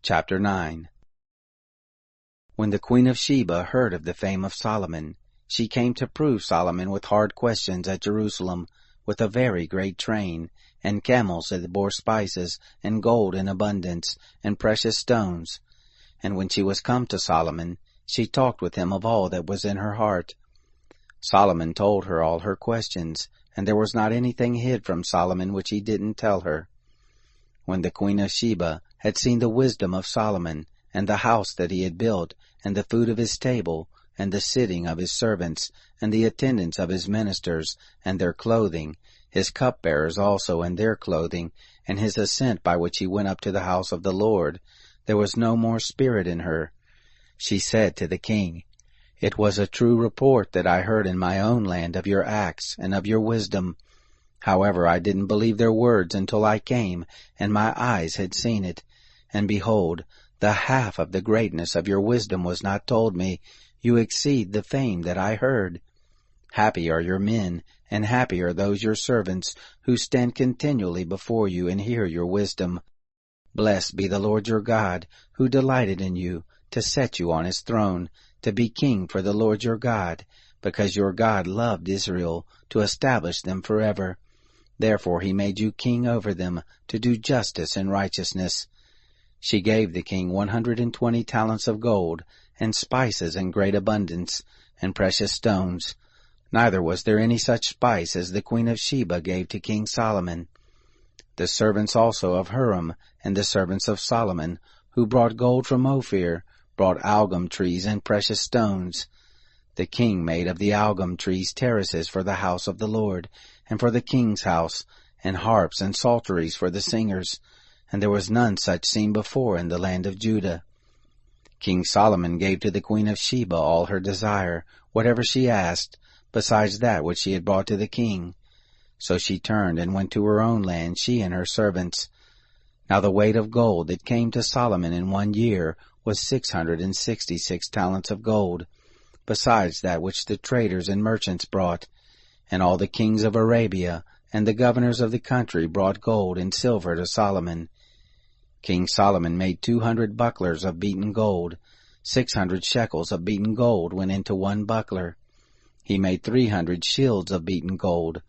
Chapter 9. When the queen of Sheba heard of the fame of Solomon, she came to prove Solomon with hard questions at Jerusalem, with a very great train, and camels that bore spices, and gold in abundance, and precious stones. And when she was come to Solomon, she talked with him of all that was in her heart. Solomon told her all her questions, and there was not anything hid from Solomon which he didn't tell her. When the queen of Sheba had seen the wisdom of Solomon, and the house that he had built, and the food of his table, and the sitting of his servants, and the attendance of his ministers, and their clothing, his cupbearers also and their clothing, and his ascent by which he went up to the house of the Lord, there was no more spirit in her. She said to the king, "It was a true report that I heard in my own land of your acts and of your wisdom. However, I didn't believe their words until I came, and my eyes had seen it. And behold, the half of the greatness of your wisdom was not told me. You exceed the fame that I heard. Happy are your men, and happy are those your servants, who stand continually before you and hear your wisdom. Blessed be the Lord your God, who delighted in you, to set you on his throne, to be king for the Lord your God, because your God loved Israel, to establish them forever. Therefore he made you king over them, to do justice and righteousness." She gave the king 120 talents of gold, and spices in great abundance, and precious stones. Neither was there any such spice as the queen of Sheba gave to King Solomon. The servants also of Huram, and the servants of Solomon, who brought gold from Ophir, brought algum trees and precious stones. The king made of the algum trees terraces for the house of the Lord, and for the king's house, and harps and psalteries for the singers, and there was none such seen before in the land of Judah. King Solomon gave to the queen of Sheba all her desire, whatever she asked, besides that which she had brought to the king. So she turned and went to her own land, she and her servants. Now the weight of gold that came to Solomon in 1 year was 666 talents of gold, besides that which the traders and merchants brought. And all the kings of Arabia and the governors of the country brought gold and silver to Solomon. King Solomon made 200 bucklers of beaten gold. 600 shekels of beaten gold went into one buckler. He made 300 shields of beaten gold.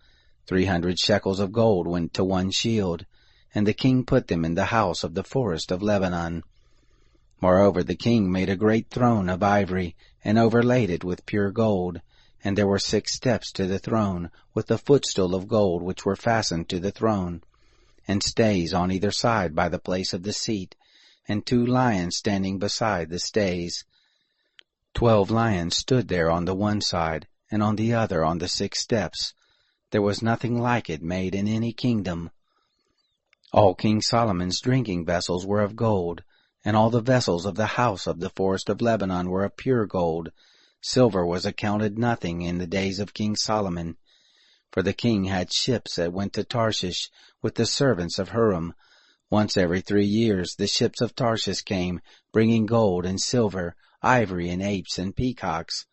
300 shekels of gold went to one shield, and the king put them in the house of the forest of Lebanon. Moreover, the king made a great throne of ivory, and overlaid it with pure gold. And there were 6 steps to the throne, with a footstool of gold which were fastened to the throne, and stays on either side by the place of the seat, and 2 lions standing beside the stays. 12 lions stood there on the one side, and on the other on the 6 steps. There was nothing like it made in any kingdom. All King Solomon's drinking vessels were of gold, and all the vessels of the house of the forest of Lebanon were of pure gold. Silver was accounted nothing in the days of King Solomon. For the king had ships that went to Tarshish with the servants of Huram. Once every 3 years the ships of Tarshish came, bringing gold and silver, ivory and apes and peacocks.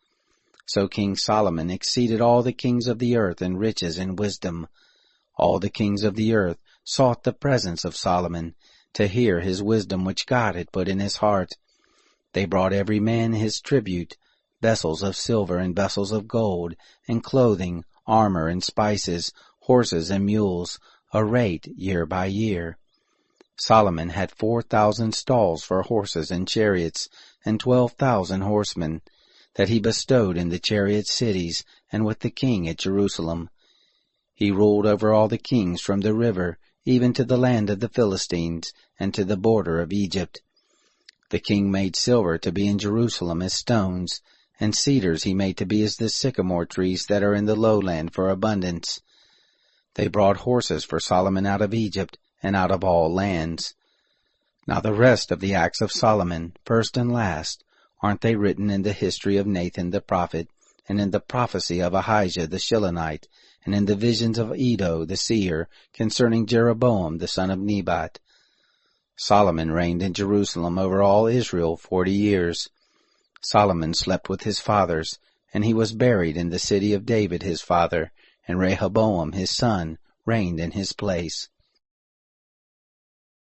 So King Solomon exceeded all the kings of the earth in riches and wisdom. All the kings of the earth sought the presence of Solomon, to hear his wisdom which God had put in his heart. They brought every man his tribute, vessels of silver and vessels of gold, and clothing, armor and spices, horses and mules, a rate year by year. Solomon had 4,000 stalls for horses and chariots, and 12,000 horsemen, that he bestowed in the chariot cities, and with the king at Jerusalem. He ruled over all the kings from the river, even to the land of the Philistines, and to the border of Egypt. The king made silver to be in Jerusalem as stones, and cedars he made to be as the sycamore trees that are in the lowland for abundance. They brought horses for Solomon out of Egypt, and out of all lands. Now the rest of the acts of Solomon, first and last, aren't they written in the history of Nathan the prophet, and in the prophecy of Ahijah the Shilonite, and in the visions of Iddo the seer, concerning Jeroboam the son of Nebat? Solomon reigned in Jerusalem over all Israel 40 years. Solomon slept with his fathers, and he was buried in the city of David his father, and Rehoboam his son reigned in his place.